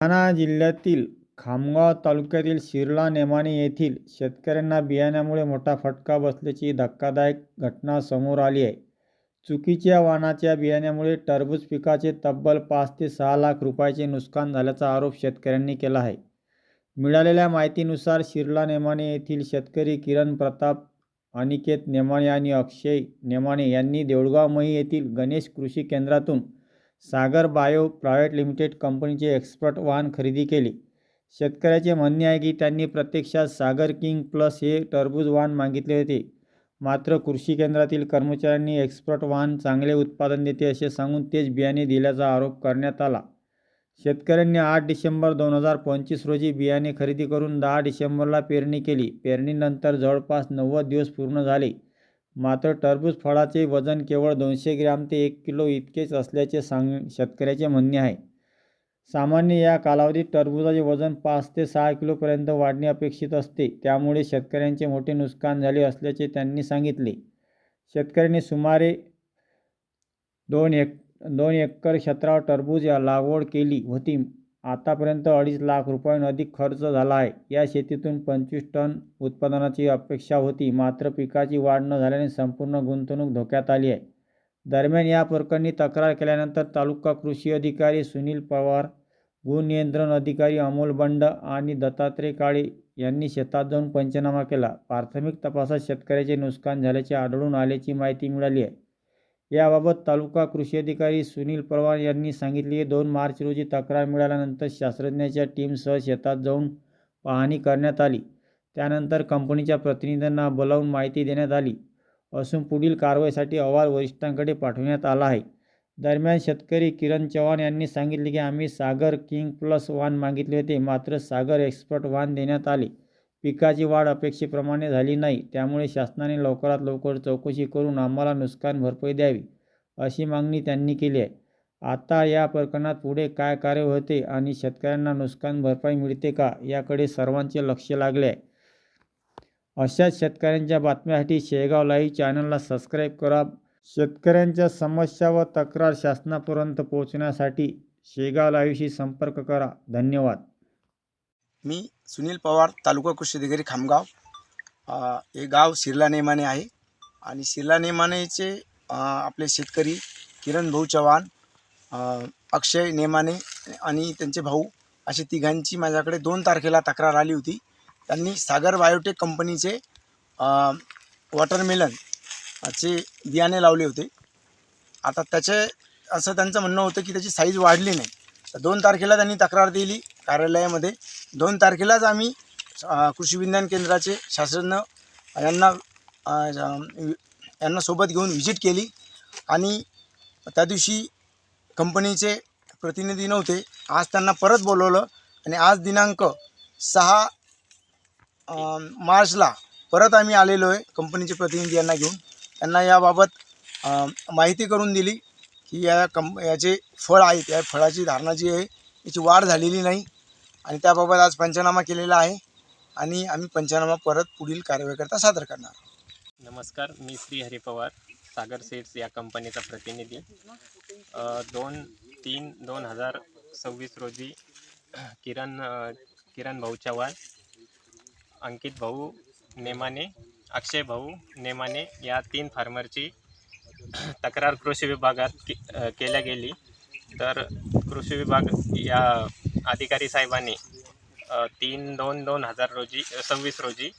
बुलढाणा जिल्ह्यातील खामगाव तालुक्यातील शिरला नेमाणे येथील शेतकऱ्यांना बियाण्यामुळे मोठा फटका बसल्याची धक्कादायक घटना समोर आली आहे. चुकीच्या वाणाच्या बियाण्यामुळे टरबूज पिकाचे तब्बल 5 ते 6 लाख रुपयाचे नुकसान झाल्याचा आरोप शेतकऱ्यांनी केला आहे. मिळालेल्या माहितीनुसार शिरला नेमाणे येथील शेतकरी किरण प्रताप अनिकेत नेमाणे आणि अक्षय नेमाणे यांनी देऊळगाव मही येथील गणेश कृषी केंद्रातून सागर बायो प्रायव्हेट लिमिटेड कंपनीचे एक्सपर्ट वाहन खरेदी केले. शेतकऱ्याचे म्हणणे आहे की त्यांनी प्रत्यक्षात सागर किंग प्लस हे टरबूज वाहन मागितले होते. मात्र कृषी केंद्रातील कर्मचाऱ्यांनी एक्सपर्ट वाहन चांगले उत्पादन देते असे सांगून तेच बियाणे दिल्याचा आरोप करण्यात आला. शेतकऱ्यांनी 8 डिसेंबर 2025 रोजी बियाणे खरेदी करून 10 डिसेंबरला पेरणी केली. पेरणीनंतर जवळपास 90 दिवस पूर्ण झाले. मात्र टरबूज फळाचे वजन केवळ 200 ग्रॅम ते 1 किलो इतकेच असल्याचे शेतकऱ्याचे म्हणणे आहे. सामान्य या कालावधीत टरबूजाचे वजन 5 ते 6 किलोपर्यंत वाढणे अपेक्षित असते. त्यामुळे शेतकऱ्यांचे मोठे नुकसान झाले असल्याचे त्यांनी सांगितले. शेतकऱ्यांनी सुमारे 2 एकर क्षेत्रावर टरबूज लागवड केली होती. आतापर्यंत 2.5 लाख रुपयांहून अधिक खर्च झाला आहे. या शेतीतून 25 टन उत्पादनाची अपेक्षा होती. मात्र पिकाची वाढ न झाल्याने संपूर्ण गुंतवणूक धोक्यात आली आहे. दरम्यान या प्रकरणी तक्रार केल्यानंतर तालुका कृषी अधिकारी सुनील पवार, गुण नियंत्रण अधिकारी अमोल बंड आणि दत्तात्रय काळे यांनी शेतात जाऊन पंचनामा केला. प्राथमिक तपासात शेतकऱ्याचे नुकसान झाल्याचे आढळून आल्याची माहिती मिळाली आहे. याबाबत तालुका कृषी अधिकारी सुनील पवार यांनी सांगितले की 2 मार्च रोजी तक्रार मिळाल्यानंतर शास्त्रज्ञांच्या टीमसह शेतात जाऊन पाहणी करण्यात आली. त्यानंतर कंपनीच्या प्रतिनिधींना बोलावून माहिती देण्यात आली असून पुढील कारवाईसाठी अहवाल वरिष्ठांकडे पाठवण्यात आला आहे. दरम्यान शेतकरी किरण चव्हाण यांनी सांगितले की आम्ही सागर किंग प्लस वाहन मागितले होते. मात्र सागर एक्सपर्ट वाहन देण्यात आले. पिकाची वाढ अपेक्षेप्रमाणे झाली नाही. त्यामुळे शासनाने लवकरात लवकर चौकशी करून आम्हाला नुकसान भरपाई द्यावी अशी मागणी त्यांनी केली आहे. आता या प्रकरणात पुढे काय कार्यवाही होते आणि शेतकऱ्यांना नुकसान भरपाई मिळते का याकडे सर्वांचे लक्ष लागले आहे. अशाच शेतकऱ्यांच्या बातम्यांसाठी शेगाव लाईव्ह चॅनलला सबस्क्राईब करा. शेतकऱ्यांच्या समस्या व तक्रार शासनापर्यंत पोहोचण्यासाठी शेगाव लाईव्हशी संपर्क करा. धन्यवाद. मी सुनील पवार, तालुका कृषी अधिकारी खामगाव. हे गाव शिरला नेमाणे आहे आणि शिरला नेमाणेचे आपले शेतकरी किरण भाऊ चव्हाण, अक्षय नेमाणे आणि त्यांचे भाऊ असे तिघांची माझ्याकडे 2 तारखेला तक्रार आली होती. त्यांनी सागर बायोटेक कंपनीचे वॉटरमेलन चे बियाणे लावले होते. आता त्याचे असं त्यांचं म्हणणं होतं की त्याची साईज वाढली नाही. 2 तारखेला त्यांनी तक्रार दिली कार्यालयामध्ये. 2 तारखेलाच आम्ही कृषी विज्ञान केंद्राचे शास्त्रज्ञ यांना सोबत घेऊन व्हिजिट केली आणि त्या दिवशी कंपनीचे प्रतिनिधी नव्हते. आज त्यांना परत बोलवलं आणि आज दिनांक 6 मार्चला परत आम्ही आलेलो आहे कंपनीचे प्रतिनिधी यांना घेऊन. त्यांना याबाबत माहिती करून दिली की याचे फळ आहेत, या फळाची धारणा जी आहे याची वाढ झालेली नाही आणि त्याबाबत आज पंचनामा केलेला आहे आणि आम्ही पंचनामा परत पुढील कारवाईकरता सादर करणार. नमस्कार, मी श्री हरी पवार, सागर सीड्स या कंपनीचा प्रतिनिधी. 2/3/2026 रोजी किरण भाऊ चव्हाण, अंकित भाऊ नेमाने, अक्षय भाऊ नेमाने या 3 फार्मरची तक्रार कृषी विभागात केल्या गेली. तर कृषी विभाग या अधिकारी साहेबांनी 3/2/2026 रोजी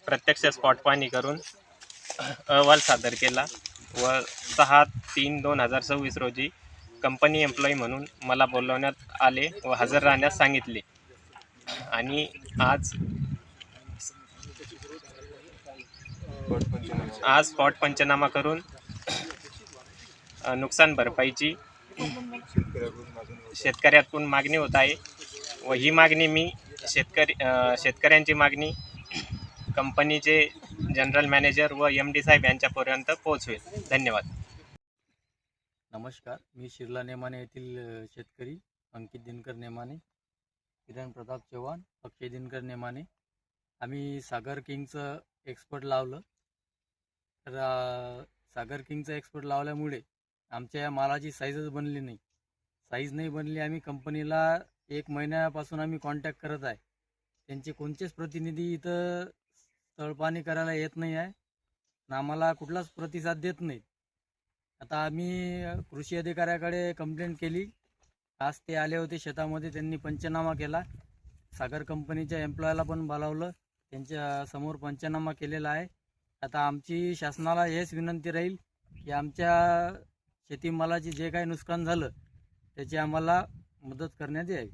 प्रत्यक्ष स्पॉट पाहणी करून अहवाल सादर केला व 6/3/2026 रोजी कंपनी एम्प्लॉई म्हणून मला बोलवण्यात आले व हजर राहण्यास सांगितले आणि आज स्पॉट पंचनामा करून नुकसान भरपाईची शेतकऱ्याकडून मागणी होत आहे व ही मागणी मी शेतकऱ्यांची मागणी कंपनीचे जनरल मॅनेजर व MD साहेब यांच्यापर्यंत पोहोचवेल. धन्यवाद. नमस्कार, मी शिरला नेमाणे येथील शेतकरी अंकित दिनकर नेमाणे, किरण प्रताप चव्हाण, अक्षय दिनकर नेमाणे. आम्ही सागर किंगचं एक्सपर्ट लावलं. तर सागर किंगचं एक्सपर्ट लावल्यामुळे आमच्या या मालाची साईजच बनली नाही. साईज नाही बनली, आम्ही कंपनीला 1 महिन्यापासून आम्ही कॉन्टॅक्ट करत आहे. त्यांचे कोणतेच प्रतिनिधी इथं तळपाणी करायला येत नाही आहे आणि आम्हाला कुठलाच प्रतिसाद देत नाहीत. आता आम्ही कृषी अधिकाऱ्याकडे कंप्लेंट केली. आज ते आले होते शेतामध्ये, त्यांनी पंचनामा केला. सागर कंपनीच्या एम्प्लॉयला पण बोलावलं, त्यांच्या समोर पंचनामा केलेला आहे. आता आमची शासनाला हेच विनंती राहील की आमच्या शेतीमालाचे जे काही नुकसान झालं त्याची आम्हाला मदत करण्यात यावी.